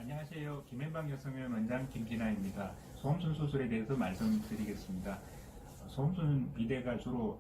안녕하세요. 김앤방 여성의원 원장 김진아입니다. 소음순 수술에 대해서 말씀드리겠습니다. 소음순 비대가 주로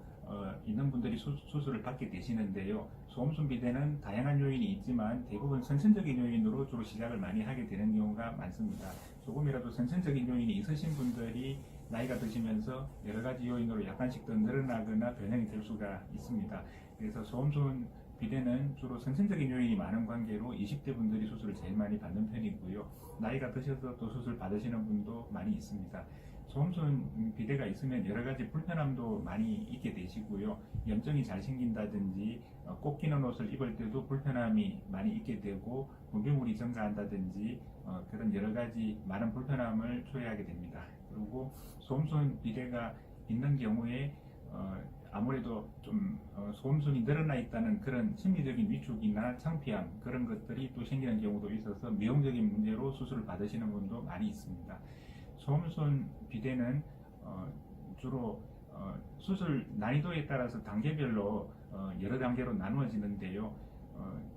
있는 분들이 수술을 받게 되시는데요. 소음순 비대는 다양한 요인이 있지만 대부분 선천적인 요인으로 주로 시작을 많이 하게 되는 경우가 많습니다. 조금이라도 선천적인 요인이 있으신 분들이 나이가 드시면서 여러 가지 요인으로 약간씩 더 늘어나거나 변형이 될 수가 있습니다. 그래서 소음순 비대는 주로 선천적인 요인이 많은 관계로 20대 분들이 수술을 제일 많이 받는 편이고요. 나이가 드셔서 또 수술 받으시는 분도 많이 있습니다. 소음순 비대가 있으면 여러 가지 불편함도 많이 있게 되시고요. 염증이 잘 생긴다든지 꼭 끼는 옷을 입을 때도 불편함이 많이 있게 되고 분비물이 증가한다든지 그런 여러 가지 많은 불편함을 초래하게 됩니다. 그리고 소음순 비대가 있는 경우에 아무래도 좀 소음순이 늘어나 있다는 그런 심리적인 위축이나 창피함 그런 것들이 또 생기는 경우도 있어서 미용적인 문제로 수술을 받으시는 분도 많이 있습니다. 소음순 비대는 주로 수술 난이도에 따라서 단계별로 여러 단계로 나누어지는데요.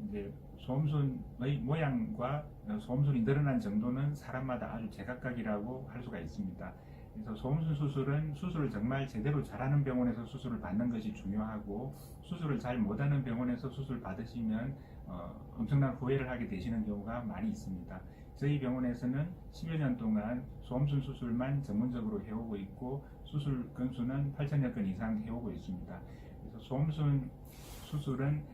이제 소음순의 모양과 소음순이 늘어난 정도는 사람마다 아주 제각각이라고 할 수가 있습니다. 그래서 소음순 수술은 수술을 정말 제대로 잘하는 병원에서 수술을 받는 것이 중요하고 수술을 잘 못하는 병원에서 수술 받으시면 엄청난 후회를 하게 되시는 경우가 많이 있습니다. 저희 병원에서는 10여 년 동안 소음순 수술만 전문적으로 해오고 있고 수술 건수는 8,000여 건 이상 해오고 있습니다. 그래서 소음순 수술은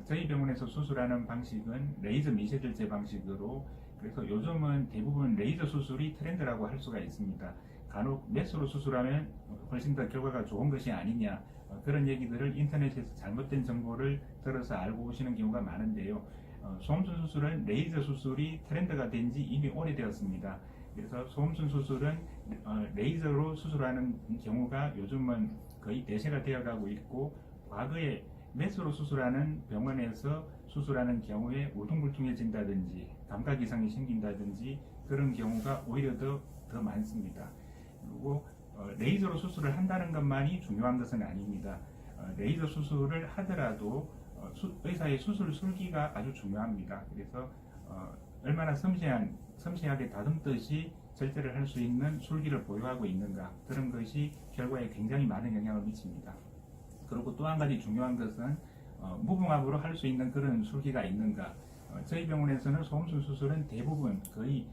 저희 병원에서 수술하는 방식은 레이저 미세절제 방식으로 그래서 요즘은 대부분 레이저 수술이 트렌드라고 할 수가 있습니다. 간혹 메스로 수술하면 훨씬 더 결과가 좋은 것이 아니냐 그런 얘기들을 인터넷에서 잘못된 정보를 들어서 알고 오시는 경우가 많은데요. 소음순 수술은 레이저 수술이 트렌드가 된 지 이미 오래되었습니다. 그래서 소음순 수술은 레이저로 수술하는 경우가 요즘은 거의 대세가 되어가고 있고 과거에 메스로 수술하는 병원에서 수술하는 경우에 울퉁불퉁해진다든지 감각 이상이 생긴다든지 그런 경우가 오히려 더 많습니다. 그리고 레이저로 수술을 한다는 것만이 중요한 것은 아닙니다. 레이저 수술을 하더라도 의사의 수술 술기가 아주 중요합니다. 그래서 얼마나 섬세하게 다듬듯이 절제를 할 수 있는 술기를 보유하고 있는가 그런 것이 결과에 굉장히 많은 영향을 미칩니다. 그리고 또 한 가지 중요한 것은 무봉합으로 할 수 있는 그런 술기가 있는가. 저희 병원에서는 소음순 수술은 대부분 거의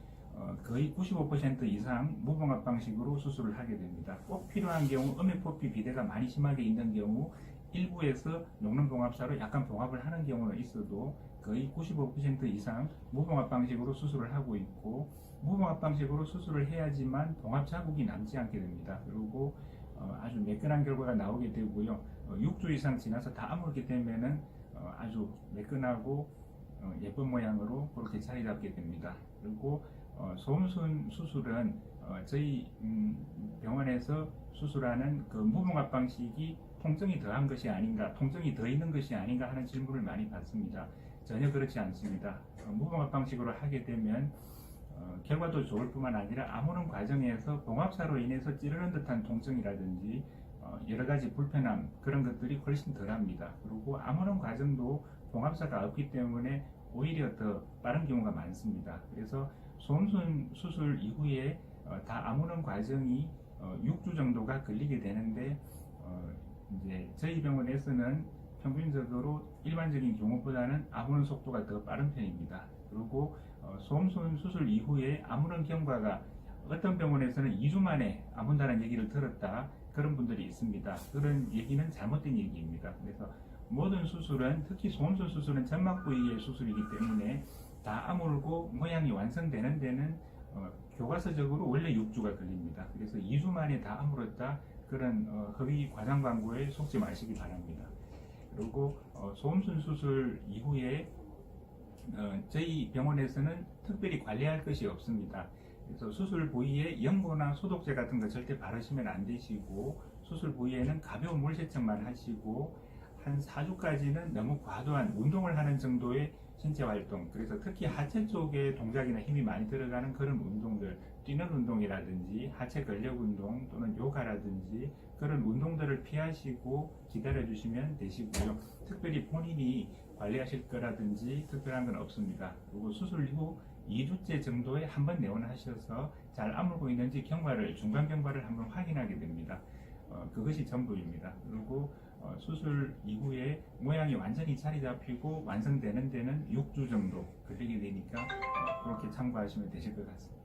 95% 이상 무봉합 방식으로 수술을 하게 됩니다. 꼭 필요한 경우 음액포피 비대가 많이 심하게 있는 경우 일부에서 녹는 봉합사로 약간 봉합을 하는 경우는 있어도 거의 95% 이상 무봉합 방식으로 수술을 하고 있고 무봉합 방식으로 수술을 해야지만 봉합 자국이 남지 않게 됩니다. 그리고 아주 매끈한 결과가 나오게 되고요. 6주 이상 지나서 다 아물게 되면은 아주 매끈하고 예쁜 모양으로 그렇게 자리 잡게 됩니다. 그리고 소음순 수술은 저희 병원에서 수술하는 그 무봉합 방식이 통증이 더한 것이 아닌가, 통증이 더 있는 것이 아닌가 하는 질문을 많이 받습니다. 전혀 그렇지 않습니다. 무봉합 방식으로 하게 되면 결과도 좋을 뿐만 아니라 아무는 과정에서 봉합사로 인해서 찌르는 듯한 통증이라든지 여러 가지 불편함 그런 것들이 훨씬 덜합니다. 그리고 아무는 과정도 봉합사가 없기 때문에 오히려 더 빠른 경우가 많습니다. 그래서 소음순 수술 이후에 다 아무는 과정이 6주 정도가 걸리게 되는데 이제 저희 병원에서는 평균적으로 일반적인 경우보다는 아무는 속도가 더 빠른 편입니다. 그리고 소음순 수술 이후에 아무는 경과가 어떤 병원에서는 2주 만에 아문다는 얘기를 들었다 그런 분들이 있습니다. 그런 얘기는 잘못된 얘기입니다. 그래서 모든 수술은 특히 소음순 수술은 점막 부위의 수술이기 때문에 다 아물고 모양이 완성되는 데는 교과서적으로 원래 6주가 걸립니다. 그래서 2주 만에 다 아물었다 그런 허위 과장 광고에 속지 마시기 바랍니다. 그리고 소음순 수술 이후에 저희 병원에서는 특별히 관리할 것이 없습니다. 그래서 수술 부위에 연고나 소독제 같은 거 절대 바르시면 안 되시고 수술 부위에는 가벼운 물 세척만 하시고 한 4주까지는 너무 과도한 운동을 하는 정도의 신체 활동, 그래서 특히 하체 쪽에 동작이나 힘이 많이 들어가는 그런 운동들, 뛰는 운동이라든지 하체 근력 운동 또는 요가라든지 그런 운동들을 피하시고 기다려 주시면 되시고요. 특별히 본인이 관리하실 거라든지 특별한 건 없습니다. 그리고 수술 후 2주째 정도에 한 번 내원하셔서 잘 아물고 있는지 중간 경과를 한번 확인하게 됩니다. 그것이 전부입니다. 그리고 수술 이후에 모양이 완전히 자리 잡히고 완성되는 데는 6주 정도 걸리게 되니까 그렇게 참고하시면 되실 것 같습니다.